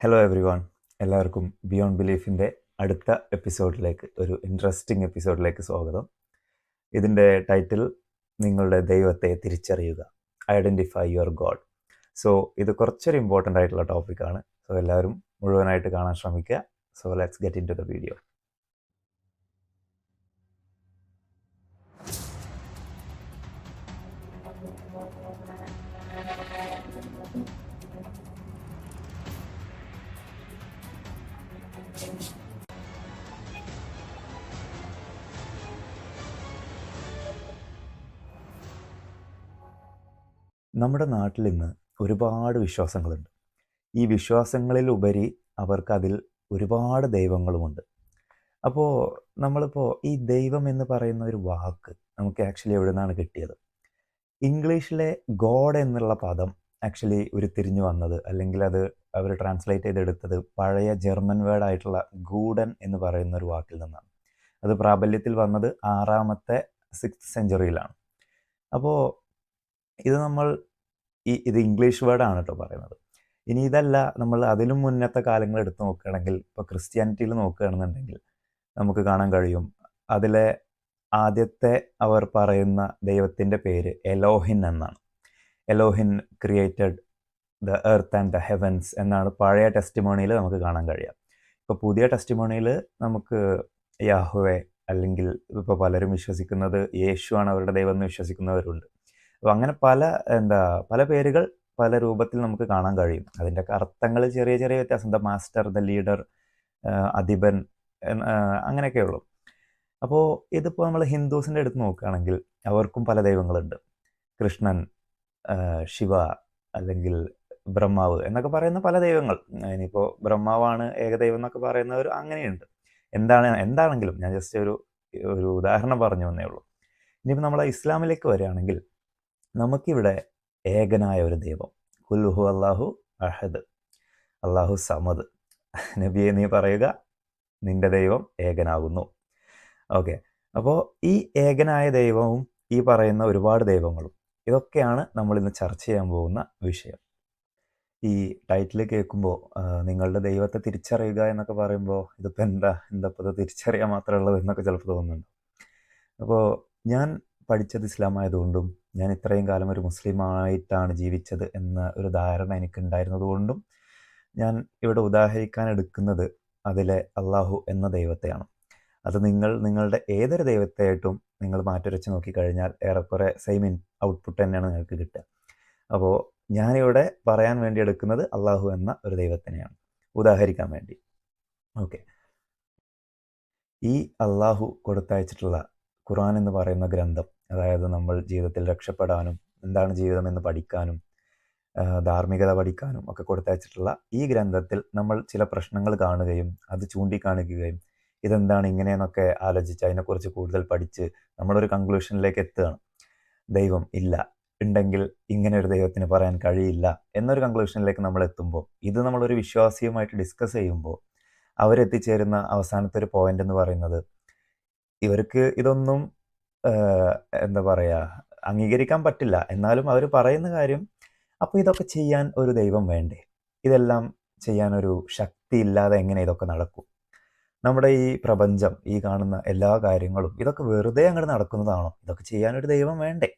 Hello every one, എല്ലാവർക്കും beyond ബിലീഫിൻ്റെ അടുത്ത എപ്പിസോഡിലേക്ക്, ഒരു ഇൻട്രസ്റ്റിംഗ് എപ്പിസോഡിലേക്ക് സ്വാഗതം. ഇതിൻ്റെ ടൈറ്റിൽ നിങ്ങളുടെ ദൈവത്തെ തിരിച്ചറിയുക, ഐഡൻറ്റിഫൈ യുവർ ഗോഡ്. സോ ഇത് കുറച്ചൊരു ഇമ്പോർട്ടൻ്റ് ആയിട്ടുള്ള ടോപ്പിക്കാണ്. സോ എല്ലാവരും മുഴുവനായിട്ട് കാണാൻ ശ്രമിക്കുക. So let's get into the video. നമ്മുടെ നാട്ടിൽ ഇന്ന് ഒരുപാട് വിശ്വാസങ്ങളുണ്ട്. ഈ വിശ്വാസങ്ങളിലുപരി അവർക്കതിൽ ഒരുപാട് ദൈവങ്ങളുമുണ്ട്. അപ്പോൾ നമ്മളിപ്പോൾ ഈ ദൈവം എന്ന് പറയുന്ന ഒരു വാക്ക് നമുക്ക് ആക്ച്വലി എവിടെ നിന്നാണ് കിട്ടിയത്? ഇംഗ്ലീഷിലെ ഗോഡ് എന്നുള്ള പദം ആക്ച്വലി ഉരുത്തിരിഞ്ഞു വന്നത്, അല്ലെങ്കിൽ അത് അവർ ട്രാൻസ്ലേറ്റ് ചെയ്തെടുത്തത് പഴയ ജർമ്മൻ വേർഡായിട്ടുള്ള ഗൂഡൻ എന്ന് പറയുന്ന ഒരു വാക്കിൽ നിന്നാണ്. അത് പ്രാബല്യത്തിൽ വന്നത് 6ാമത്തെ 6th സെഞ്ച്വറിയിലാണ്. അപ്പോൾ ഇത് ഇംഗ്ലീഷ് വേർഡാണ് കേട്ടോ പറയുന്നത്. ഇനി ഇതല്ല, നമ്മൾ അതിലും മുന്നത്തെ കാലങ്ങൾ എടുത്ത് നോക്കുകയാണെങ്കിൽ, ഇപ്പോൾ ക്രിസ്ത്യാനിറ്റിയിൽ നോക്കുകയാണെന്നുണ്ടെങ്കിൽ നമുക്ക് കാണാൻ കഴിയും, അതിലെ ആദ്യത്തെ അവർ പറയുന്ന ദൈവത്തിൻ്റെ പേര് എലോഹിൻ എന്നാണ്. Elohim created the earth and the heavens എന്നാണ് പഴയ ടെസ്റ്റിമോണിയിൽ നമുക്ക് കാണാൻ കഴിയുക. ഇപ്പോൾ പുതിയ ടെസ്റ്റിമോണിയിൽ നമുക്ക് യാഹ്വേ, അല്ലെങ്കിൽ ഇപ്പോൾ പലരും വിശ്വസിക്കുന്നത് യേശുവാണ് അവരുടെ ദൈവം എന്ന് വിശ്വസിക്കുന്നവരുണ്ട്. അപ്പോൾ അങ്ങനെ പല പേരുകൾ പല രൂപത്തിൽ നമുക്ക് കാണാൻ കഴിയും. അതിൻ്റെ അർത്ഥങ്ങൾ ചെറിയ ചെറിയ വ്യത്യാസം, ദ മാസ്റ്റർ, ദ ലീഡർ, അധിപൻ, അങ്ങനെയൊക്കെ ഉള്ളൂ. അപ്പോൾ ഇതിപ്പോൾ നമ്മൾ ഹിന്ദുസിൻ്റെ അടുത്ത് നോക്കുകയാണെങ്കിൽ അവർക്കും പല ദൈവങ്ങളുണ്ട്. കൃഷ്ണൻ, ശിവ, അല്ലെങ്കിൽ ബ്രഹ്മാവ് എന്നൊക്കെ പറയുന്ന പല ദൈവങ്ങൾ. ഇനിയിപ്പോൾ ബ്രഹ്മാവാണ് ഏകദൈവം എന്നൊക്കെ പറയുന്നവർ അങ്ങനെയുണ്ട്. എന്താണെങ്കിലും ഞാൻ ജസ്റ്റ് ഒരു ഉദാഹരണം പറഞ്ഞു എന്നേ ഉള്ളൂ. ഇനിയിപ്പോൾ നമ്മൾ ഇസ്ലാമിലേക്ക് വരികയാണെങ്കിൽ നമുക്കിവിടെ ഏകനായ ഒരു ദൈവം, കുൽഹു അല്ലാഹു അഹദ്, അല്ലാഹു സമദ്. നബിയെ നീ പറയുക, നിന്റെ ദൈവം ഏകനാകുന്നു. ഓക്കെ, അപ്പോൾ ഈ ഏകനായ ദൈവവും ഈ പറയുന്ന ഒരുപാട് ദൈവങ്ങളും, ഇതൊക്കെയാണ് നമ്മൾ ഇന്ന് ചർച്ച ചെയ്യാൻ പോകുന്ന വിഷയം. ഈ ടൈറ്റിൽ കേൾക്കുമ്പോൾ നിങ്ങളുടെ ദൈവത്തെ തിരിച്ചറിയുക എന്നൊക്കെ പറയുമ്പോൾ ഇതിപ്പോൾ ഇപ്പോൾ ഇത് തിരിച്ചറിയാൻ മാത്രമുള്ളത് എന്നൊക്കെ ചിലപ്പോൾ തോന്നുന്നുണ്ട്. അപ്പോൾ ഞാൻ പഠിച്ചത് ഇസ്ലാം ആയതുകൊണ്ടും ഞാൻ ഇത്രയും കാലം ഒരു മുസ്ലിമായിട്ടാണ് ജീവിച്ചത് എന്ന ഒരു ധാരണ എനിക്കുണ്ടായിരുന്നത് കൊണ്ടും ഞാൻ ഇവിടെ ഉദാഹരിക്കാൻ എടുക്കുന്നത് അതിലെ അള്ളാഹു എന്ന ദൈവത്തെയാണ്. അത് നിങ്ങളുടെ ഏതൊരു ദൈവത്തെയായിട്ടും നിങ്ങൾ മാറ്റുരച്ച് നോക്കിക്കഴിഞ്ഞാൽ ഏറെക്കുറെ സെയിം ഔട്ട്പുട്ട് തന്നെയാണ് നിങ്ങൾക്ക് കിട്ടുക. അപ്പോൾ ഞാനിവിടെ പറയാൻ വേണ്ടി എടുക്കുന്നത് അള്ളാഹു എന്ന ഒരു ദൈവത്തിനെയാണ് ഉദാഹരിക്കാൻ വേണ്ടി. ഓക്കെ, ഈ അള്ളാഹു കൊടുത്തയച്ചിട്ടുള്ള ഖുർആൻ എന്ന് പറയുന്ന ഗ്രന്ഥം, അതായത് നമ്മൾ ജീവിതത്തിൽ രക്ഷപ്പെടാനും എന്താണ് ജീവിതം എന്ന് പഠിക്കാനും ധാർമ്മികത പഠിക്കാനും ഒക്കെ കൊടുത്തയച്ചിട്ടുള്ള ഈ ഗ്രന്ഥത്തിൽ നമ്മൾ ചില പ്രശ്നങ്ങൾ കാണുകയും അത് ചൂണ്ടിക്കാണിക്കുകയും ഇതെന്താണ് ഇങ്ങനെയെന്നൊക്കെ ആലോചിച്ച് അതിനെക്കുറിച്ച് കൂടുതൽ പഠിച്ച് നമ്മളൊരു കൺക്ലൂഷനിലേക്ക് എത്തുകയാണ്. ദൈവം ഇല്ല, ഉണ്ടെങ്കിൽ ഇങ്ങനെ ഒരു ദൈവത്തിന് പറയാൻ കഴിയില്ല എന്നൊരു കൺക്ലൂഷനിലേക്ക് നമ്മൾ എത്തുമ്പോൾ, ഇത് നമ്മളൊരു വിശ്വാസിയുമായിട്ട് ഡിസ്കസ് ചെയ്യുമ്പോൾ അവരെത്തിച്ചേരുന്ന അവസാനത്തെ ഒരു പോയിന്റ് എന്ന് പറയുന്നത്, ഇവർക്ക് ഇതൊന്നും എന്താ പറയുക, അംഗീകരിക്കാൻ പറ്റില്ല. എന്നാലും അവർ പറയുന്ന കാര്യം, അപ്പോൾ ഇതൊക്കെ ചെയ്യാൻ ഒരു ദൈവം വേണ്ടേ? ഇതെല്ലാം ചെയ്യാനൊരു ശക്തി ഇല്ലാതെ എങ്ങനെ ഇതൊക്കെ നടക്കും? നമ്മുടെ ഈ പ്രപഞ്ചം, ഈ കാണുന്ന എല്ലാ കാര്യങ്ങളും ഇതൊക്കെ വെറുതെ അങ്ങോട്ട് നടക്കുന്നതാണോ? ഇതൊക്കെ ചെയ്യാനൊരു ദൈവം വേണ്ടേ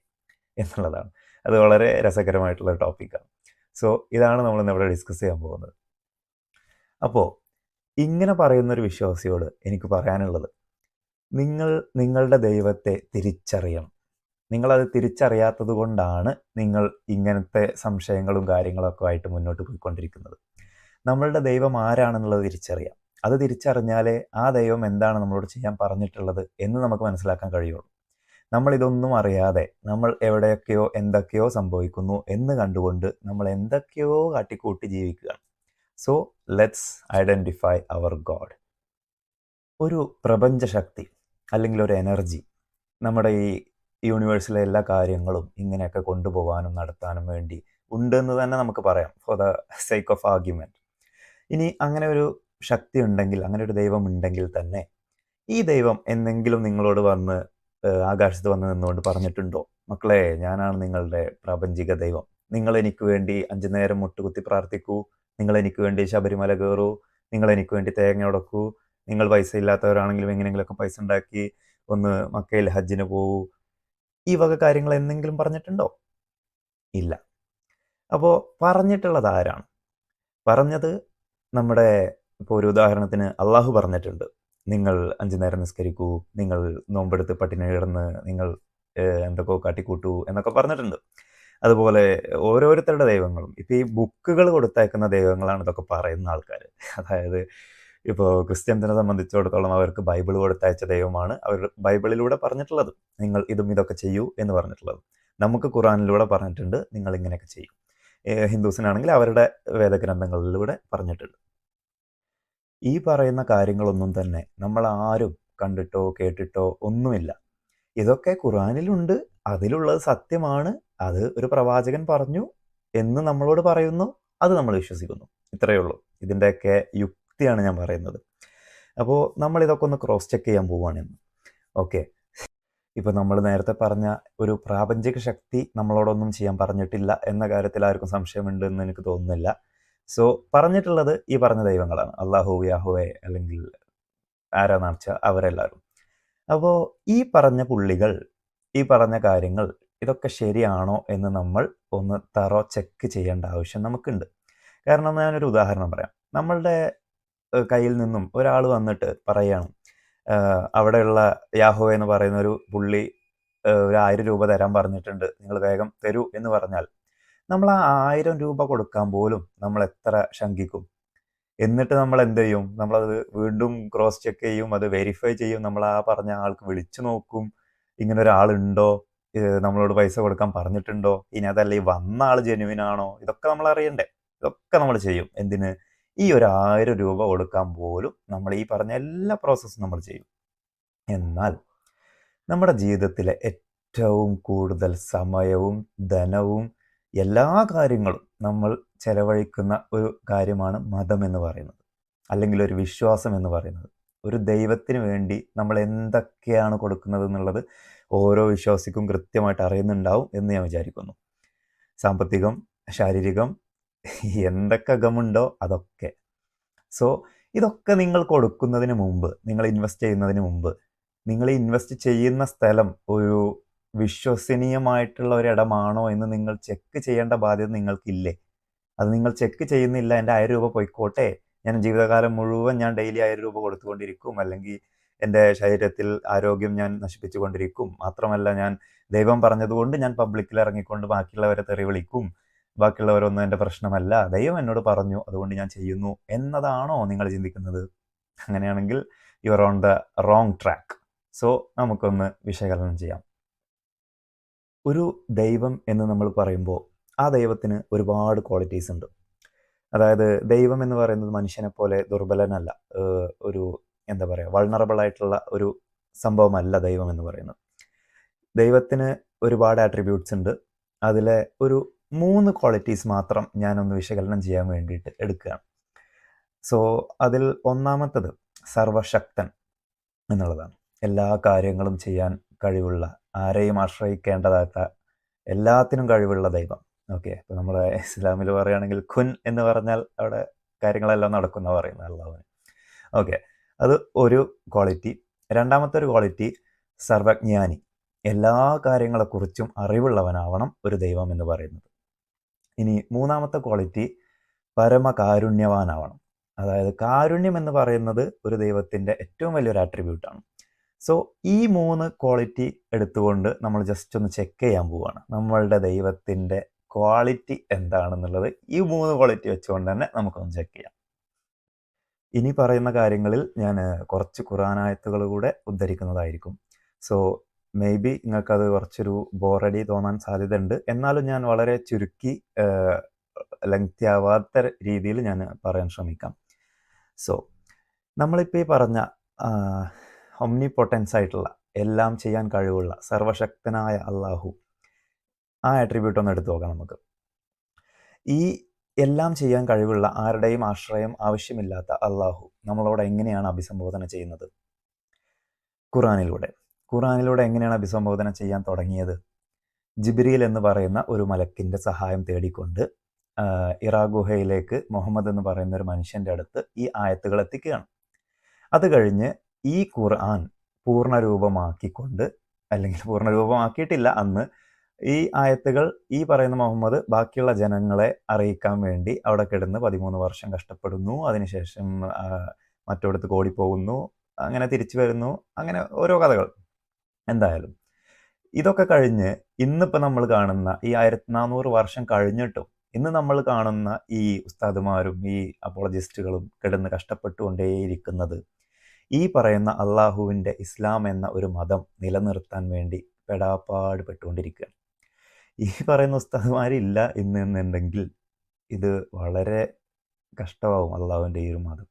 എന്നുള്ളതാണ്. അത് വളരെ രസകരമായിട്ടുള്ള ടോപ്പിക്കാണ്. സോ ഇതാണ് നമ്മളിന്ന് ഇവിടെ ഡിസ്കസ് ചെയ്യാൻ പോകുന്നത്. അപ്പോൾ ഇങ്ങനെ പറയുന്നൊരു വിശ്വാസിയോട് എനിക്ക് പറയാനുള്ളത്, നിങ്ങളുടെ ദൈവത്തെ തിരിച്ചറിയണം. നിങ്ങളത് തിരിച്ചറിയാത്തത് കൊണ്ടാണ് നിങ്ങൾ ഇങ്ങനത്തെ സംശയങ്ങളും കാര്യങ്ങളൊക്കെ ആയിട്ട് മുന്നോട്ട് പോയിക്കൊണ്ടിരിക്കുന്നത്. നമ്മളുടെ ദൈവം ആരാണെന്നുള്ളത് തിരിച്ചറിയാം. അത് തിരിച്ചറിഞ്ഞാലേ ആ ദൈവം എന്താണ് നമ്മളോട് ചെയ്യാൻ പറഞ്ഞിട്ടുള്ളത് എന്ന് നമുക്ക് മനസ്സിലാക്കാൻ കഴിയുള്ളൂ. നമ്മളിതൊന്നും അറിയാതെ നമ്മൾ എവിടെയൊക്കെയോ എന്തൊക്കെയോ സംഭവിക്കുന്നു എന്ന് കണ്ടുകൊണ്ട് നമ്മൾ എന്തൊക്കെയോ കാട്ടിക്കൂട്ടി ജീവിക്കുകയാണ്. So let's identify our god. ഒരു പ്രപഞ്ചശക്തി അല്ലെങ്കിൽ ഒരു എനർജി നമ്മുടെ ഈ യൂണിവേഴ്സിലെ എല്ലാ കാര്യങ്ങളും ഇങ്ങനെയൊക്കെ കൊണ്ടുപോകാനും നടത്താനും വേണ്ടി ഉണ്ടെന്ന് തന്നെ നമുക്ക് പറയാം, for the sake of argument. ഇനി അങ്ങനെ ഒരു ശക്തി ഉണ്ടെങ്കിൽ, അങ്ങനെ ഒരു ദൈവം ഉണ്ടെങ്കിൽ തന്നെ ഈ ദൈവം എന്തെങ്കിലും നിങ്ങളോട് വന്ന് ആകാശത്ത് വന്ന് നിന്നുകൊണ്ട് പറഞ്ഞിട്ടുണ്ടോ, മക്കളെ ഞാനാണ് നിങ്ങളുടെ പ്രാപഞ്ചിക ദൈവം, നിങ്ങൾ എനിക്ക് വേണ്ടി 5 നേരം മുട്ടുകുത്തി പ്രാർത്ഥിക്കൂ, നിങ്ങൾ എനിക്ക് വേണ്ടി ശബരിമല കയറൂ, നിങ്ങൾ എനിക്ക് വേണ്ടി തേങ്ങ ഉടക്കൂ, നിങ്ങൾ പൈസ ഇല്ലാത്തവരാണെങ്കിലും എങ്ങനെയെങ്കിലുമൊക്കെ പൈസ ഉണ്ടാക്കി ഒന്ന് മക്കയിൽ ഹജ്ജിന് പോകൂ, ഈ വക കാര്യങ്ങൾ എന്തെങ്കിലും പറഞ്ഞിട്ടുണ്ടോ? ഇല്ല. അപ്പോൾ പറഞ്ഞിട്ടുള്ളത് ആരാണ്? പറഞ്ഞത് നമ്മുടെ, ഇപ്പോൾ ഒരു ഉദാഹരണത്തിന് അള്ളാഹു പറഞ്ഞിട്ടുണ്ട്, നിങ്ങൾ 5 നേരം നിസ്കരിക്കൂ, നിങ്ങൾ നോമ്പെടുത്ത് പട്ടിണി കിടന്ന് നിങ്ങൾ എന്തൊക്കെയോ കാട്ടിക്കൂട്ടൂ എന്നൊക്കെ പറഞ്ഞിട്ടുണ്ട്. അതുപോലെ ഓരോരുത്തരുടെ ദൈവങ്ങളും, ഇപ്പോൾ ഈ ബുക്കുകൾ കൊടുത്തയക്കുന്ന ദൈവങ്ങളാണ് ഇതൊക്കെ പറയുന്ന ആൾക്കാർ. അതായത് ഇപ്പോൾ ക്രിസ്ത്യൻസിനെ സംബന്ധിച്ചിടത്തോളം അവർക്ക് ബൈബിൾ കൊടുത്തയച്ച ദൈവമാണ് അവർ ബൈബിളിലൂടെ പറഞ്ഞിട്ടുള്ളത്, നിങ്ങൾ ഇതും ഇതൊക്കെ ചെയ്യൂ എന്ന് പറഞ്ഞിട്ടുള്ളത്. നമുക്ക് ഖുറാനിലൂടെ പറഞ്ഞിട്ടുണ്ട് നിങ്ങൾ ഇങ്ങനെയൊക്കെ ചെയ്യും. ഹിന്ദുസിനാണെങ്കിൽ അവരുടെ വേദഗ്രന്ഥങ്ങളിലൂടെ പറഞ്ഞിട്ടുണ്ട്. ഈ പറയുന്ന കാര്യങ്ങളൊന്നും തന്നെ നമ്മൾ ആരും കണ്ടിട്ടോ കേട്ടിട്ടോ ഒന്നുമില്ല. ഇതൊക്കെ ഖുറാനിലുണ്ട്, അതിലുള്ളത് സത്യമാണ്, അത് ഒരു പ്രവാചകൻ പറഞ്ഞു എന്ന് നമ്മളോട് പറയുന്നു, അത് നമ്മൾ വിശ്വസിക്കുന്നു. ഇത്രയേ ഉള്ളൂ. ഇതിൻ്റെയൊക്കെ യുക്തിയാണ് ഞാൻ പറയുന്നത്. അപ്പോൾ നമ്മൾ ഇതൊക്കെ ഒന്ന് ക്രോസ് ചെക്ക് ചെയ്യാൻ പോവുകയാണെന്ന്. ഓക്കെ, ഇപ്പോൾ നമ്മൾ നേരത്തെ പറഞ്ഞ ഒരു പ്രാപഞ്ചിക ശക്തി നമ്മളോടൊന്നും ചെയ്യാൻ പറഞ്ഞിട്ടില്ല എന്ന കാര്യത്തിൽ ആർക്കും സംശയമുണ്ട് എന്ന് എനിക്ക് തോന്നുന്നില്ല. സോ പറഞ്ഞിട്ടുള്ളത് ഈ പറഞ്ഞ ദൈവങ്ങളാണ്, അള്ളാഹു, യാഹുവേ, അല്ലെങ്കിൽ ആരാന്ന് വെച്ചാൽ അവരെല്ലാവരും. അപ്പോൾ ഈ പറഞ്ഞ പുള്ളികൾ, ഈ പറഞ്ഞ കാര്യങ്ങൾ, ഇതൊക്കെ ശരിയാണോ എന്ന് നമ്മൾ ഒന്ന് ചെക്ക് ചെയ്യേണ്ട ആവശ്യം നമുക്കുണ്ട്. കാരണം ഞാനൊരു ഉദാഹരണം പറയാം. നമ്മളുടെ കയ്യിൽ നിന്നും ഒരാൾ വന്നിട്ട് പറയുകയാണ്, അവിടെയുള്ള യാഹോ എന്ന് പറയുന്ന ഒരു പുള്ളി ഒരു 1000 രൂപ തരാൻ പറഞ്ഞിട്ടുണ്ട്, നിങ്ങൾ വേഗം തരൂ എന്ന് പറഞ്ഞാൽ നമ്മൾ ആ 1000 രൂപ കൊടുക്കാൻ പോലും നമ്മൾ എത്ര ശങ്കിക്കും. എന്നിട്ട് നമ്മൾ എന്ത് ചെയ്യും? നമ്മളത് വീണ്ടും ക്രോസ് ചെക്ക് ചെയ്യും, അത് വെരിഫൈ ചെയ്യും, നമ്മൾ ആ പറഞ്ഞ ആൾക്ക് വിളിച്ചു നോക്കും, ഇങ്ങനെ ഒരാളുണ്ടോ, നമ്മളോട് പൈസ കൊടുക്കാൻ പറഞ്ഞിട്ടുണ്ടോ, ഇനി അതല്ല ഈ വന്ന ആൾ ജെന്യുവിൻ ആണോ, ഇതൊക്കെ നമ്മൾ അറിയണ്ടേ. ഇതൊക്കെ നമ്മൾ ചെയ്യും. എന്തിന്? ഈ ഒരു 1000 രൂപ കൊടുക്കാൻ പോലും നമ്മൾ ഈ പറഞ്ഞ എല്ലാ പ്രോസസ്സും നമ്മൾ ചെയ്യും. എന്നാൽ നമ്മുടെ ജീവിതത്തിലെ ഏറ്റവും കൂടുതൽ സമയവും ധനവും എല്ലാ കാര്യങ്ങളും നമ്മൾ ചെലവഴിക്കുന്ന ഒരു കാര്യമാണ് മതം എന്ന് പറയുന്നത്, അല്ലെങ്കിൽ ഒരു വിശ്വാസം എന്ന് പറയുന്നത്. ഒരു ദൈവത്തിന് വേണ്ടി നമ്മൾ എന്തൊക്കെയാണ് കൊടുക്കുന്നത് എന്നുള്ളത് ഓരോ വിശ്വാസിക്കും കൃത്യമായിട്ട് അറിയുന്നുണ്ടാവും എന്ന് ഞാൻ വിചാരിക്കുന്നു. സാമ്പത്തികം, ശാരീരികം, എന്തൊക്കെ അകമുണ്ടോ അതൊക്കെ. സോ ഇതൊക്കെ നിങ്ങൾ കൊടുക്കുന്നതിന് മുമ്പ്, നിങ്ങൾ ഇൻവെസ്റ്റ് ചെയ്യുന്നതിന് മുമ്പ്, നിങ്ങൾ ഇൻവെസ്റ്റ് ചെയ്യുന്ന സ്ഥലം ഒരു വിശ്വസനീയമായിട്ടുള്ള ഒരിടമാണോ എന്ന് നിങ്ങൾ ചെക്ക് ചെയ്യേണ്ട ബാധ്യത നിങ്ങൾക്കില്ലേ? അത് നിങ്ങൾ ചെക്ക് ചെയ്യുന്നില്ല, എൻ്റെ 1000 രൂപ പോയിക്കോട്ടെ, ഞാൻ ജീവിതകാലം മുഴുവൻ ഞാൻ ഡെയിലി 1000 രൂപ കൊടുത്തുകൊണ്ടിരിക്കും, അല്ലെങ്കിൽ എൻ്റെ ശരീരത്തിൽ ആരോഗ്യം ഞാൻ നശിപ്പിച്ചു കൊണ്ടിരിക്കും, മാത്രമല്ല ഞാൻ ദൈവം പറഞ്ഞതുകൊണ്ട് ഞാൻ പബ്ലിക്കിൽ ഇറങ്ങിക്കൊണ്ട് ബാക്കിയുള്ളവരെ തെറി വിളിക്കും, ബാക്കിയുള്ളവരൊന്നും എൻ്റെ പ്രശ്നമല്ല, ദൈവം എന്നോട് പറഞ്ഞു അതുകൊണ്ട് ഞാൻ ചെയ്യുന്നു എന്നതാണോ നിങ്ങൾ ചിന്തിക്കുന്നത്? അങ്ങനെയാണെങ്കിൽ you are on the wrong track. So നമുക്കൊന്ന് വിശകലനം ചെയ്യാം. ഒരു ദൈവം എന്ന് നമ്മൾ പറയുമ്പോൾ ആ ദൈവത്തിന് ഒരുപാട് ക്വാളിറ്റീസ് ഉണ്ട്. അതായത് ദൈവം എന്ന് പറയുന്നത് മനുഷ്യനെ പോലെ ദുർബലനല്ല, ഒരു എന്താ പറയുക, വൾണറബിൾ ആയിട്ടുള്ള ഒരു സംഭവമല്ല ദൈവം എന്ന് പറയുന്നത്. ദൈവത്തിന് ഒരുപാട് ആട്രിബ്യൂട്ട്സ് ഉണ്ട്. അതിലെ ഒരു 3 ക്വാളിറ്റീസ് മാത്രം ഞാനൊന്ന് വിശകലനം ചെയ്യാൻ വേണ്ടിയിട്ട് എടുക്കുകയാണ്. സോ അതിൽ ഒന്നാമത്തത് സർവശക്തൻ എന്നുള്ളതാണ്. എല്ലാ കാര്യങ്ങളും ചെയ്യാൻ കഴിവുള്ള, ആരെയും ആശ്രയിക്കേണ്ടതാത്ത, എല്ലാത്തിനും കഴിവുള്ള ദൈവം. ഓക്കെ, ഇപ്പോൾ നമ്മുടെ ഇസ്ലാമിൽ പറയുകയാണെങ്കിൽ ഖുൻ എന്ന് പറഞ്ഞാൽ അവിടെ കാര്യങ്ങളെല്ലാം നടക്കുന്ന പറയുന്നത് അള്ളാഹുവിന്. ഓക്കെ, അത് ഒരു ക്വാളിറ്റി. രണ്ടാമത്തെ ഒരു ക്വാളിറ്റി സർവജ്ഞാനി, എല്ലാ കാര്യങ്ങളെക്കുറിച്ചും അറിവുള്ളവനാവണം ഒരു ദൈവം എന്ന് പറയുന്നത്. ഇനി മൂന്നാമത്തെ ക്വാളിറ്റി പരമകാരുണ്യവാനാവണം. അതായത് കാരുണ്യം എന്ന് പറയുന്നത് ഒരു ദൈവത്തിൻ്റെ ഏറ്റവും വലിയൊരു ആട്രിബ്യൂട്ടാണ്. സോ ഈ 3 ക്വാളിറ്റി എടുത്തുകൊണ്ട് നമ്മൾ ജസ്റ്റ് ഒന്ന് ചെക്ക് ചെയ്യാൻ പോവുകയാണ്, നമ്മളുടെ ദൈവത്തിൻ്റെ ക്വാളിറ്റി എന്താണെന്നുള്ളത്. ഈ 3 ക്വാളിറ്റി വെച്ചുകൊണ്ട് തന്നെ നമുക്കൊന്ന് ചെക്ക് ചെയ്യാം. ഇനി പറയുന്ന കാര്യങ്ങളിൽ ഞാൻ കുറച്ച് ഖുർആനായത്തുകൾ കൂടെ ഉദ്ധരിക്കുന്നതായിരിക്കും. സോ മേ ബി നിങ്ങൾക്കത് കുറച്ചൊരു ബോറടി തോന്നാൻ സാധ്യതയുണ്ട്. എന്നാലും ഞാൻ വളരെ ചുരുക്കി ലെങ്തി ആവാത്ത രീതിയിൽ ഞാൻ പറയാൻ ശ്രമിക്കാം. സോ നമ്മളിപ്പോൾ ഈ പറഞ്ഞ ഒംനിപൊട്ടൻസ് ആയിട്ടുള്ള, എല്ലാം ചെയ്യാൻ കഴിവുള്ള, സർവശക്തനായ അള്ളാഹു, ആ ആട്രിബ്യൂട്ട് ഒന്ന് എടുത്തു നോക്കാം നമുക്ക്. ഈ എല്ലാം ചെയ്യാൻ കഴിവുള്ള, ആരുടെയും ആശ്രയം ആവശ്യമില്ലാത്ത അള്ളാഹു നമ്മളോട് എങ്ങനെയാണ് അഭിസംബോധന ചെയ്യുന്നത്? ഖുറാനിലൂടെ എങ്ങനെയാണ് അഭിസംബോധന ചെയ്യാൻ തുടങ്ങിയത്? ജിബ്രീൽ എന്ന് പറയുന്ന ഒരു മലക്കിൻ്റെ സഹായം തേടിക്കൊണ്ട് ഇറാ ഗുഹയിലേക്ക് മുഹമ്മദ് എന്ന് പറയുന്ന ഒരു മനുഷ്യൻ്റെ അടുത്ത് ഈ ആയത്തുകൾ എത്തിക്കുകയാണ്. അത് കഴിഞ്ഞ് ഈ ഖുർആൻ പൂർണ്ണരൂപമാക്കിക്കൊണ്ട്, അല്ലെങ്കിൽ പൂർണ്ണരൂപമാക്കിയിട്ടില്ല അന്ന്, ഈ ആയത്തുകൾ ഈ പറയുന്ന മുഹമ്മദ് ബാക്കിയുള്ള ജനങ്ങളെ അറിയിക്കാൻ വേണ്ടി അവിടെ കിടന്ന് 13 വർഷം കഷ്ടപ്പെടുന്നു. അതിനുശേഷം മറ്റൊടത്ത് ഓടിപ്പോകുന്നു, അങ്ങനെ തിരിച്ചു വരുന്നു, അങ്ങനെ ഓരോ കഥകൾ. എന്തായാലും ഇതൊക്കെ കഴിഞ്ഞ് ഇന്നിപ്പോൾ നമ്മൾ കാണുന്ന ഈ 1400 വർഷം കഴിഞ്ഞിട്ടും ഇന്ന് നമ്മൾ കാണുന്ന ഈ ഉസ്താദുമാരും ഈ അപ്പോളജിസ്റ്റുകളും കിടന്ന് കഷ്ടപ്പെട്ടുകൊണ്ടേയിരിക്കുന്നത് ഈ പറയുന്ന അള്ളാഹുവിൻ്റെ ഇസ്ലാം എന്ന ഒരു മതം നിലനിർത്താൻ വേണ്ടി പെടാപ്പാട് പെട്ടുകൊണ്ടിരിക്കുകയാണ്. ഈ പറയുന്ന ഉസ്താദുമാരില്ല എന്നുണ്ടെങ്കിൽ ഇത് വളരെ കഷ്ടമാവും അള്ളാഹുവിൻ്റെ ഈ ഒരു മതം.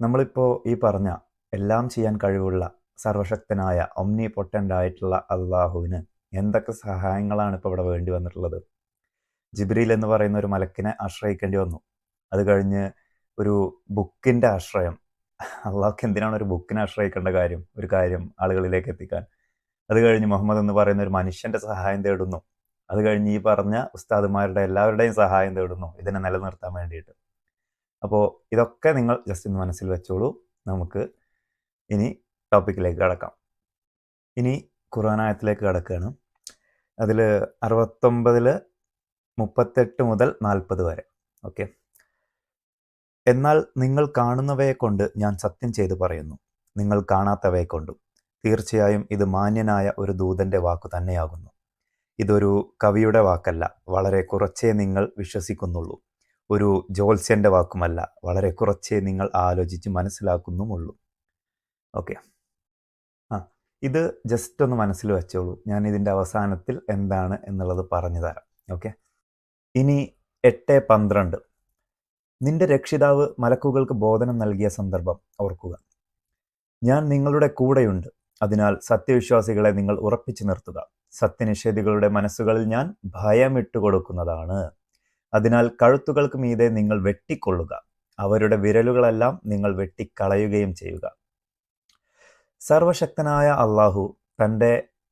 നമ്മളിപ്പോൾ ഈ പറഞ്ഞ എല്ലാം ചെയ്യാൻ കഴിവുള്ള സർവശക്തനായ ഒമ്നി പൊട്ടൻ്റ് ആയിട്ടുള്ള അള്ളാഹുവിന് എന്തൊക്കെ സഹായങ്ങളാണ് ഇപ്പോൾ ഇവിടെ വേണ്ടി വന്നിട്ടുള്ളത്. ജിബ്രീൽ എന്ന് പറയുന്ന ഒരു മലക്കിനെ ആശ്രയിക്കേണ്ടി വന്നു. അത് കഴിഞ്ഞ് ഒരു ബുക്കിൻ്റെ ആശ്രയം. അള്ളാഹ്ക്ക് എന്തിനാണ് ഒരു ബുക്കിനെ ആശ്രയിക്കേണ്ട കാര്യം, ഒരു കാര്യം ആളുകളിലേക്ക് എത്തിക്കാൻ. അത് കഴിഞ്ഞ് മുഹമ്മദ് എന്ന് പറയുന്ന ഒരു മനുഷ്യൻ്റെ സഹായം തേടുന്നു. അത് കഴിഞ്ഞ് ഈ പറഞ്ഞ ഉസ്താദുമാരുടെ എല്ലാവരുടെയും സഹായം തേടുന്നു ഇതിനെ നിലനിർത്താൻ വേണ്ടിയിട്ട്. അപ്പോൾ ഇതൊക്കെ നിങ്ങൾ ജസ്റ്റ് ഒന്ന് മനസ്സിൽ വെച്ചോളൂ. നമുക്ക് ഇനി ടോപ്പിക്കിലേക്ക് കടക്കാം. ഇനി ഖുർആൻ ആയത്തിലേക്ക് കടക്കുകയാണ്. അതിൽ 69 38 മുതൽ 40 വരെ. ഓക്കെ. എന്നാൽ നിങ്ങൾ കാണുന്നവയെ കൊണ്ട് ഞാൻ സത്യം ചെയ്ത് പറയുന്നു, നിങ്ങൾ കാണാത്തവയെ കൊണ്ടും. തീർച്ചയായും ഇത് മാന്യനായ ഒരു ദൂതൻ്റെ വാക്കു തന്നെയാകുന്നു. ഇതൊരു കവിയുടെ വാക്കല്ല, വളരെ കുറച്ചേ നിങ്ങൾ വിശ്വസിക്കുന്നുള്ളൂ. ഒരു ജ്യോത്സ്യൻ്റെ വാക്കുമല്ല, വളരെ കുറച്ചേ നിങ്ങൾ ആലോചിച്ച് മനസ്സിലാക്കുന്നുമുള്ളൂ. ഓക്കെ. ഇത് ജസ്റ്റ് ഒന്ന് മനസ്സിൽ വെച്ചോളൂ. ഞാൻ ഇതിൻ്റെ അവസാനത്തിൽ എന്താണ് എന്നുള്ളത് പറഞ്ഞു തരാം. ഓക്കെ. ഇനി 8:12. നിന്റെ രക്ഷിതാവ് മലക്കുകൾക്ക് ബോധനം നൽകിയ സന്ദർഭം ഓർക്കുക. ഞാൻ നിങ്ങളുടെ കൂടെയുണ്ട്, അതിനാൽ സത്യവിശ്വാസികളെ നിങ്ങൾ ഉറപ്പിച്ചു നിർത്തുക. സത്യനിഷേധികളുടെ മനസ്സുകളിൽ ഞാൻ ഭയമിട്ട് കൊടുക്കുന്നതാണ്. അതിനാൽ കഴുത്തുകൾക്ക് മീതെ നിങ്ങൾ വെട്ടിക്കൊള്ളുക, അവരുടെ വിരലുകളെല്ലാം നിങ്ങൾ വെട്ടിക്കളയുകയും ചെയ്യുക. സർവശക്തനായ അള്ളാഹു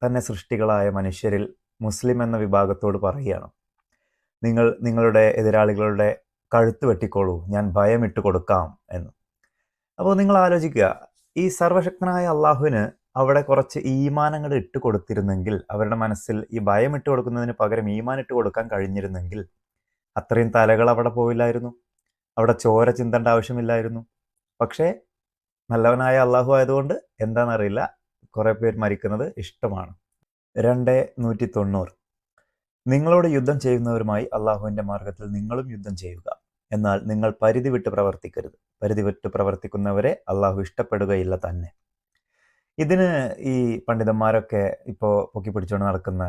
തന്നെ സൃഷ്ടികളായ മനുഷ്യരിൽ മുസ്ലിം എന്ന വിഭാഗത്തോട് പറയുകയാണ്, നിങ്ങൾ നിങ്ങളുടെ എതിരാളികളുടെ കഴുത്ത് വെട്ടിക്കോളൂ, ഞാൻ ഭയമിട്ട് കൊടുക്കാം എന്ന്. അപ്പോൾ നിങ്ങൾ ആലോചിക്കുക, ഈ സർവശക്തനായ അള്ളാഹുവിന് അവിടെ കുറച്ച് ഈമാനങ്ങൾ ഇട്ട് കൊടുത്തിരുന്നെങ്കിൽ, അവരുടെ മനസ്സിൽ ഈ ഭയം ഇട്ട് കൊടുക്കുന്നതിന് പകരം ഈമാൻ ഇട്ട് കൊടുക്കാൻ കഴിഞ്ഞിരുന്നെങ്കിൽ അത്രയും തലകൾ അവിടെ പോയില്ലായിരുന്നു, അവിടെ ചോര ചിന്തേണ്ട ആവശ്യമില്ലായിരുന്നു. പക്ഷേ നല്ലവനായ അള്ളാഹു ആയതുകൊണ്ട് എന്താണെന്നറിയില്ല, കുറേ പേർ മരിക്കുന്നത് ഇഷ്ടമാണ്. 2:190. നിങ്ങളോട് യുദ്ധം ചെയ്യുന്നവരുമായി അള്ളാഹുവിൻ്റെ മാർഗത്തിൽ നിങ്ങളും യുദ്ധം ചെയ്യുക. എന്നാൽ നിങ്ങൾ പരിധി വിട്ട് പ്രവർത്തിക്കരുത്. പരിധി വിട്ട് പ്രവർത്തിക്കുന്നവരെ അള്ളാഹു ഇഷ്ടപ്പെടുകയില്ല തന്നെ. ഇതിന് ഈ പണ്ഡിതന്മാരൊക്കെ ഇപ്പോൾ പൊക്കി പിടിച്ചുകൊണ്ട് നടക്കുന്ന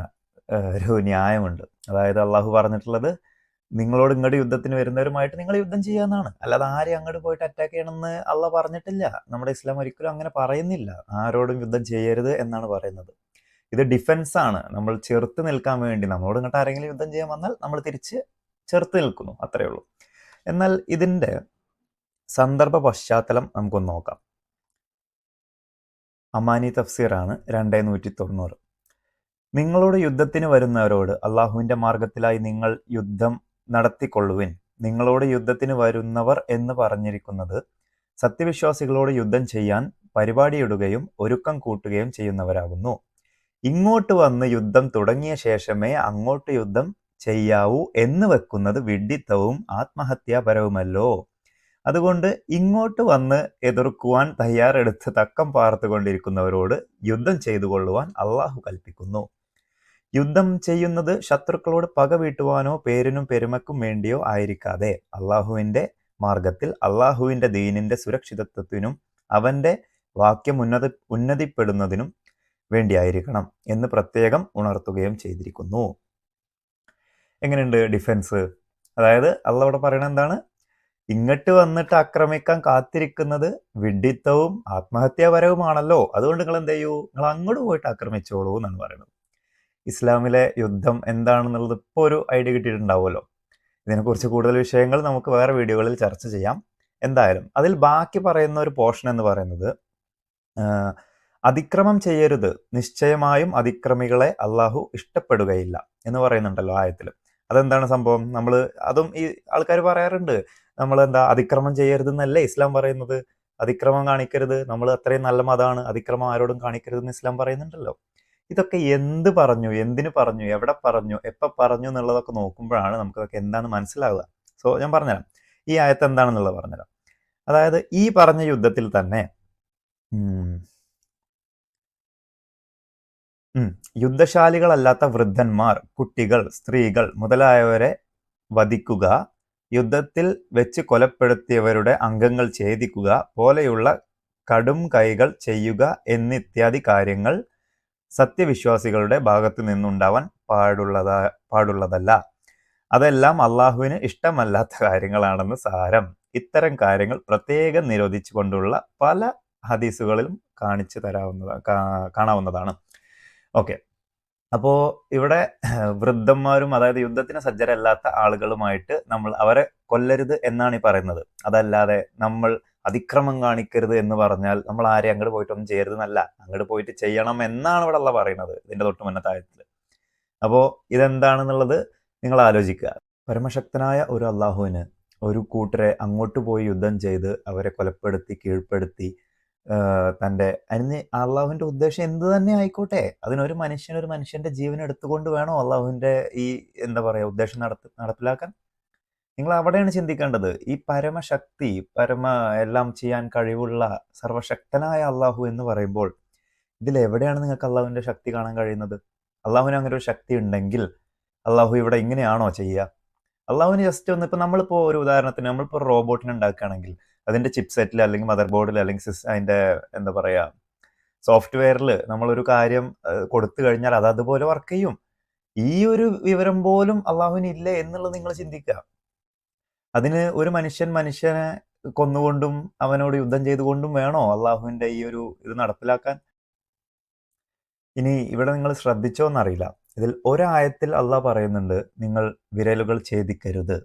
ഒരു ന്യായമുണ്ട്. അതായത് അള്ളാഹു പറഞ്ഞിട്ടുള്ളത് നിങ്ങളോട് ഇങ്ങോട്ട് യുദ്ധത്തിന് വരുന്നവരുമായിട്ട് നിങ്ങൾ യുദ്ധം ചെയ്യാന്നാണ്, അല്ലാതെ ആരെയും അങ്ങോട്ട് പോയിട്ട് അറ്റാക്ക് ചെയ്യണമെന്ന് അള്ളാഹ് പറഞ്ഞിട്ടില്ല. നമ്മുടെ ഇസ്ലാം ഒരിക്കലും അങ്ങനെ പറയുന്നില്ല. ആരോടും യുദ്ധം ചെയ്യരുത് എന്നാണ് പറയുന്നത്. ഇത് ഡിഫെൻസ് ആണ്. നമ്മൾ ചെറുത്ത് നിൽക്കാൻ വേണ്ടി, നമ്മളോട് ഇങ്ങോട്ട് ആരെങ്കിലും യുദ്ധം ചെയ്യാൻ വന്നാൽ നമ്മൾ തിരിച്ച് ചെറുത്ത് നിൽക്കുന്നു, അത്രയേ ഉള്ളൂ. എന്നാൽ ഇതിൻ്റെ സന്ദർഭ പശ്ചാത്തലം നമുക്കൊന്ന് നോക്കാം. അമാനി തഫ്സീറാണ് 2:190. നിങ്ങളോട് യുദ്ധത്തിന് വരുന്നവരോട് അള്ളാഹുവിൻ്റെ മാർഗത്തിലായി നിങ്ങൾ യുദ്ധം നടത്തിക്കൊള്ളുവിൻ. നിങ്ങളോട് യുദ്ധത്തിന് വരുന്നവർ എന്ന് പറഞ്ഞിരിക്കുന്നത് സത്യവിശ്വാസികളോട് യുദ്ധം ചെയ്യാൻ പരിപാടിയിടുകയും ഒരുക്കം കൂട്ടുകയും ചെയ്യുന്നവരാകുന്നു. ഇങ്ങോട്ട് വന്ന് യുദ്ധം തുടങ്ങിയ ശേഷമേ അങ്ങോട്ട് യുദ്ധം ചെയ്യാവൂ എന്ന് വെക്കുന്നത് വിഡ്ഢിത്തവും ആത്മഹത്യാപരവുമല്ലോ. അതുകൊണ്ട് ഇങ്ങോട്ട് വന്ന് എതിർക്കുവാൻ തയ്യാറെടുത്ത് തക്കം പാർത്തുകൊണ്ടിരിക്കുന്നവരോട് യുദ്ധം ചെയ്തു കൊള്ളുവാൻ അള്ളാഹു കൽപ്പിക്കുന്നു. യുദ്ധം ചെയ്യുന്നത് ശത്രുക്കളോട് പക വീട്ടുവാനോ പേരിനും പെരുമക്കും വേണ്ടിയോ ആയിരിക്കാതെ അള്ളാഹുവിൻ്റെ മാർഗത്തിൽ അള്ളാഹുവിൻ്റെ ദീനിൻ്റെ സുരക്ഷിതത്വത്തിനും അവൻ്റെ വാക്യം ഉന്നതിപ്പെടുന്നതിനും വേണ്ടിയായിരിക്കണം എന്ന് പ്രത്യേകം ഉണർത്തുകയും ചെയ്തിരിക്കുന്നു. എങ്ങനെയുണ്ട് ഡിഫെൻസ്? അതായത് അള്ളാഹ് ഇവിടെ പറയണത് എന്താണ്? ഇങ്ങോട്ട് വന്നിട്ട് ആക്രമിക്കാൻ കാത്തിരിക്കുന്നത് വിഡ്ഢിത്തവും ആത്മഹത്യാപരവുമാണല്ലോ. അതുകൊണ്ട് നിങ്ങൾ എന്ത് ചെയ്യൂ? നിങ്ങൾ അങ്ങോട്ട് പോയിട്ട് ആക്രമിച്ചോളൂ എന്നാണ് പറയുന്നത്. ഇസ്ലാമിലെ യുദ്ധം എന്താണെന്നുള്ളത് ഇപ്പോൾ ഒരു ഐഡിയ കിട്ടിയിട്ടുണ്ടാവുമല്ലോ. ഇതിനെക്കുറിച്ച് കൂടുതൽ വിഷയങ്ങൾ നമുക്ക് വേറെ വീഡിയോകളിൽ ചർച്ച ചെയ്യാം. എന്തായാലും അതിൽ ബാക്കി പറയുന്ന ഒരു പോർഷൻ എന്ന് പറയുന്നത്, അതിക്രമം ചെയ്യരുത്, നിശ്ചയമായും അതിക്രമികളെ അള്ളാഹു ഇഷ്ടപ്പെടുകയില്ല എന്ന് പറയുന്നുണ്ടല്ലോ ആയത്തിൽ. അതെന്താണ് സംഭവം? നമ്മൾ അതും ഈ ആൾക്കാർ പറയാറുണ്ട്, നമ്മൾ എന്താ അതിക്രമം ചെയ്യരുതെന്നല്ലേ ഇസ്ലാം പറയുന്നത്, അതിക്രമം കാണിക്കരുത്, നമ്മൾ അത്രയും നല്ല മതമാണ്, അതിക്രമം ആരോടും കാണിക്കരുതെന്ന് ഇസ്ലാം പറയുന്നുണ്ടല്ലോ. ഇതൊക്കെ എന്ത് പറഞ്ഞു, എന്തിനു പറഞ്ഞു, എവിടെ പറഞ്ഞു, എപ്പോൾ പറഞ്ഞു എന്നുള്ളതൊക്കെ നോക്കുമ്പോഴാണ് നമുക്കതൊക്കെ എന്താണെന്ന് മനസ്സിലാവുക. സോ ഞാൻ പറഞ്ഞുതരാം, ഈ ആയത്ത് എന്താണെന്നുള്ളത് പറഞ്ഞുതരാം. അതായത് ഈ പറഞ്ഞ യുദ്ധത്തിൽ തന്നെ യുദ്ധശാലികളല്ലാത്ത വൃദ്ധന്മാർ, കുട്ടികൾ, സ്ത്രീകൾ മുതലായവരെ വധിക്കുക, യുദ്ധത്തിൽ വെച്ച് കൊലപ്പെടുത്തിയവരുടെ അംഗങ്ങൾ ഛേദിക്കുക പോലെയുള്ള കടും കൈകൾ ചെയ്യുക എന്നിത്യാദി കാര്യങ്ങൾ സത്യവിശ്വാസികളുടെ ഭാഗത്തു നിന്നുണ്ടാവാൻ പാടുള്ളതല്ല. അതെല്ലാം അള്ളാഹുവിന് ഇഷ്ടമല്ലാത്ത കാര്യങ്ങളാണെന്ന് സാരം. ഇത്തരം കാര്യങ്ങൾ പ്രത്യേകം നിരോധിച്ചുകൊണ്ടുള്ള പല ഹദീസുകളിലും കാണാവുന്നതാണ്. ഓക്കെ, അപ്പോൾ ഇവിടെ വൃദ്ധന്മാരും, അതായത് യുദ്ധത്തിന് സജ്ജരല്ലാത്ത ആളുകളുമായിട്ട് നമ്മൾ അവരെ കൊല്ലരുത് എന്നാണ് ഈ പറയുന്നത്. അതല്ലാതെ നമ്മൾ അതിക്രമം കാണിക്കരുത് എന്ന് പറഞ്ഞാൽ നമ്മൾ ആരെയും അങ്ങോട്ട് പോയിട്ടൊന്നും ചെയ്യരുതെന്നല്ല, അങ്ങോട്ട് പോയിട്ട് ചെയ്യണം എന്നാണ് ഇവിടെ അള്ളാഹ് പറയുന്നത് ഇതിൻ്റെ തൊട്ട് മുന്നത്തെ ആയത്തിൽ. അപ്പോൾ ഇതെന്താണെന്നുള്ളത് നിങ്ങൾ ആലോചിക്കുക. പരമശക്തനായ ഒരു അള്ളാഹുവിന് ഒരു കൂട്ടരെ അങ്ങോട്ട് പോയി യുദ്ധം ചെയ്ത് അവരെ കൊലപ്പെടുത്തി കീഴ്പ്പെടുത്തി അതിന് അള്ളാഹുവിൻ്റെ ഉദ്ദേശം എന്ത് തന്നെ ആയിക്കോട്ടെ, അതിനൊരു മനുഷ്യൻ്റെ ജീവൻ എടുത്തുകൊണ്ട് വേണോ അള്ളാഹുവിൻ്റെ ഈ എന്താ പറയുക ഉദ്ദേശം നടപ്പിലാക്കാൻ? നിങ്ങൾ അവിടെയാണ് ചിന്തിക്കേണ്ടത്. ഈ പരമശക്തി, എല്ലാം ചെയ്യാൻ കഴിവുള്ള സർവശക്തനായ അള്ളാഹു എന്ന് പറയുമ്പോൾ ഇതിലെവിടെയാണ് നിങ്ങൾക്ക് അള്ളാഹുവിൻ്റെ ശക്തി കാണാൻ കഴിയുന്നത്? അള്ളാഹുവിന് അങ്ങനെ ഒരു ശക്തി ഉണ്ടെങ്കിൽ അള്ളാഹു ഇവിടെ ഇങ്ങനെയാണോ ചെയ്യുക? അള്ളാഹുവിന് ജസ്റ്റ് ഒന്ന്, ഇപ്പം നമ്മളിപ്പോൾ ഒരു ഉദാഹരണത്തിന് നമ്മളിപ്പോൾ റോബോട്ടിനെ ഉണ്ടാക്കുകയാണെങ്കിൽ അതിൻ്റെ ചിപ്സെറ്റിൽ അല്ലെങ്കിൽ മദർ ബോർഡിൽ അല്ലെങ്കിൽ അതിൻ്റെ എന്താ പറയുക സോഫ്റ്റ്വെയറിൽ നമ്മളൊരു കാര്യം കൊടുത്തു കഴിഞ്ഞാൽ അത് അതുപോലെ വർക്ക് ചെയ്യും. ഈ ഒരു വിവരം പോലും അള്ളാഹുവിന് ഇല്ലേ എന്നുള്ളത് നിങ്ങൾ ചിന്തിക്കുക. അതിന് ഒരു മനുഷ്യനെ കൊന്നുകൊണ്ടും അവനോട് യുദ്ധം ചെയ്തുകൊണ്ടും വേണോ അള്ളാഹുവിൻ്റെ ഈ ഒരു ഇത് നടപ്പിലാക്കാൻ? ഇനി ഇവിടെ നിങ്ങൾ ശ്രദ്ധിച്ചോ എന്നറിയില്ല, ഇതിൽ ഒരായത്തിൽ അള്ളാഹ് പറയുന്നുണ്ട് നിങ്ങൾ വിരലുകൾ ഛേദിക്കരുത്.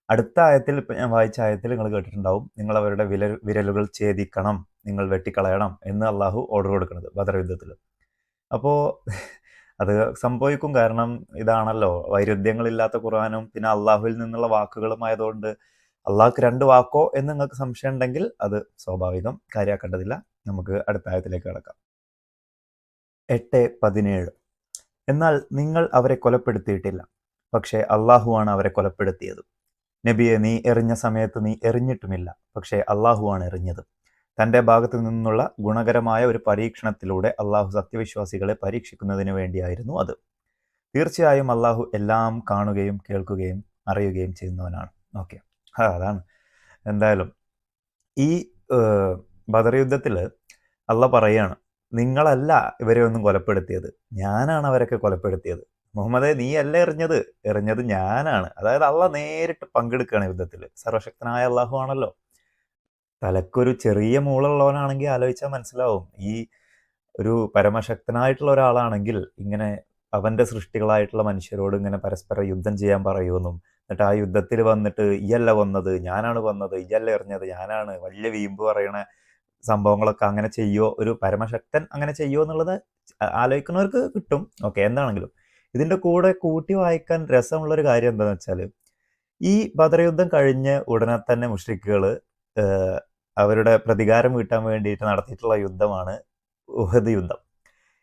അടുത്ത ആയത്തിൽ, ഇപ്പം ഞാൻ വായിച്ച ആയത്തിൽ നിങ്ങൾ കേട്ടിട്ടുണ്ടാവും, നിങ്ങൾ അവരുടെ വിരലുകൾ ഛേദിക്കണം, നിങ്ങൾ വെട്ടിക്കളയണം എന്ന് അള്ളാഹു ഓർഡർ കൊടുക്കുന്നത് ബദർ യുദ്ധത്തിൽ. അപ്പോൾ അത് സംഭവിക്കും, കാരണം ഇതാണല്ലോ വൈരുദ്ധ്യങ്ങളില്ലാത്ത ഖുർആനും പിന്നെ അള്ളാഹുവിൽ നിന്നുള്ള വാക്കുകളുമായതുകൊണ്ട് അള്ളാഹ്ക്ക് രണ്ട് വാക്കോ എന്ന് നിങ്ങൾക്ക് സംശയം ഉണ്ടെങ്കിൽ അത് സ്വാഭാവികം, കാര്യമാക്കേണ്ടതില്ല. നമുക്ക് അടുത്ത ആയത്തിലേക്ക് കിടക്കാം. 8:17 എന്നാൽ നിങ്ങൾ അവരെ കൊലപ്പെടുത്തിയിട്ടില്ല, പക്ഷേ അള്ളാഹുവാണ് അവരെ കൊലപ്പെടുത്തിയത്. നബിയെ, നീ എറിഞ്ഞ സമയത്ത് നീ എറിഞ്ഞിട്ടുമില്ല, പക്ഷേ അള്ളാഹുവാണ് എറിഞ്ഞത്. തൻ്റെ ഭാഗത്തു നിന്നുള്ള ഗുണകരമായ ഒരു പരീക്ഷണത്തിലൂടെ അള്ളാഹു സത്യവിശ്വാസികളെ പരീക്ഷിക്കുന്നതിന് വേണ്ടിയായിരുന്നു അത്. തീർച്ചയായും അള്ളാഹു എല്ലാം കാണുകയും കേൾക്കുകയും അറിയുകയും ചെയ്യുന്നവനാണ്. ഓക്കെ, അതാണ്. എന്തായാലും ഈ ബദർ യുദ്ധത്തിൽ അള്ളാഹ് പറയാണ്, നിങ്ങളല്ല ഇവരെ ഒന്നും കൊലപ്പെടുത്തിയത്, ഞാനാണ് അവരൊക്കെ കൊലപ്പെടുത്തിയത്. മുഹമ്മദേ, നീ അല്ല എറിഞ്ഞത് ഞാനാണ്. അതായത് അള്ളാഹ് നേരിട്ട് പങ്കെടുക്കുകയാണ് യുദ്ധത്തിൽ. സർവശക്തനായ അള്ളാഹു ആണല്ലോ. തലക്കൊരു ചെറിയ മൂളുള്ളവനാണെങ്കിൽ ആലോചിച്ചാൽ മനസ്സിലാവും, ഈ ഒരു പരമശക്തനായിട്ടുള്ള ഒരാളാണെങ്കിൽ ഇങ്ങനെ അവൻ്റെ സൃഷ്ടികളായിട്ടുള്ള മനുഷ്യരോട് ഇങ്ങനെ പരസ്പരം യുദ്ധം ചെയ്യാൻ പറയുമെന്നും, എന്നിട്ട് ആ യുദ്ധത്തിൽ വന്നിട്ട് ഇയല്ല വന്നത്, ഞാനാണ് വന്നത്, ഇയല്ല എറിഞ്ഞത്, ഞാനാണ്, വലിയ വീമ്പ് പറയണ സംഭവങ്ങളൊക്കെ അങ്ങനെ ചെയ്യുമോ, ഒരു പരമശക്തൻ അങ്ങനെ ചെയ്യുമോ എന്നുള്ളത് ആലോചിക്കുന്നവർക്ക് കിട്ടും. ഓക്കെ, എന്താണെങ്കിലും ഇതിൻ്റെ കൂടെ കൂട്ടി വായിക്കാൻ രസമുള്ളൊരു കാര്യം എന്താണെന്ന് വെച്ചാൽ, ഈ ബദർ യുദ്ധം കഴിഞ്ഞ് ഉടനെ തന്നെ മുശ്രിക്കുകൾ അവരുടെ പ്രതികാരം വീട്ടാൻ വേണ്ടിയിട്ട് നടത്തിയിട്ടുള്ള യുദ്ധമാണ് ഉഹദ് യുദ്ധം.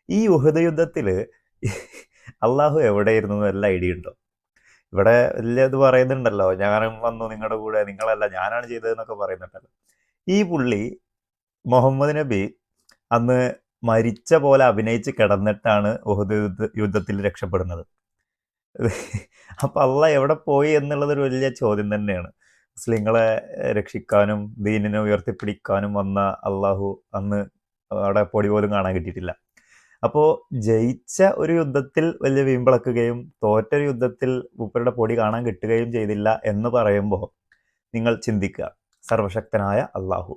ഈ ഉഹദ് യുദ്ധത്തിൽ അള്ളാഹു എവിടെയിരുന്നു വല്ല ഐഡിയ ഉണ്ടോ? ഇവിടെ വലിയ ഇത് പറയുന്നുണ്ടല്ലോ, ഞാനും വന്നു നിങ്ങളുടെ കൂടെ, നിങ്ങളല്ല ഞാനാണ് ചെയ്തതെന്നൊക്കെ പറയുന്നുണ്ടല്ലോ. ഈ പുള്ളി മുഹമ്മദ് നബി അന്ന് മരിച്ച പോലെ അഭിനയിച്ച് കിടന്നിട്ടാണ് ഉഹദ് യുദ്ധത്തിൽ രക്ഷപ്പെടുന്നത്. അപ്പം അള്ളാഹ് എവിടെ പോയി എന്നുള്ളതൊരു വലിയ ചോദ്യം തന്നെയാണ്. മുസ്ലിങ്ങളെ രക്ഷിക്കാനും ദീനിനെ ഉയർത്തിപ്പിടിക്കാനും വന്ന അള്ളാഹു അന്ന് അവിടെ പൊടി പോലും കാണാൻ കിട്ടിയിട്ടില്ല. അപ്പോൾ ജയിച്ച ഒരു യുദ്ധത്തിൽ വലിയ വീമ്പിളക്കുകയും തോറ്റൊരു യുദ്ധത്തിൽ മൂപ്പരുടെ പൊടി കാണാൻ കിട്ടുകയും ചെയ്തില്ല എന്ന് പറയുമ്പോൾ നിങ്ങൾ ചിന്തിക്കുക, സർവശക്തനായ അള്ളാഹു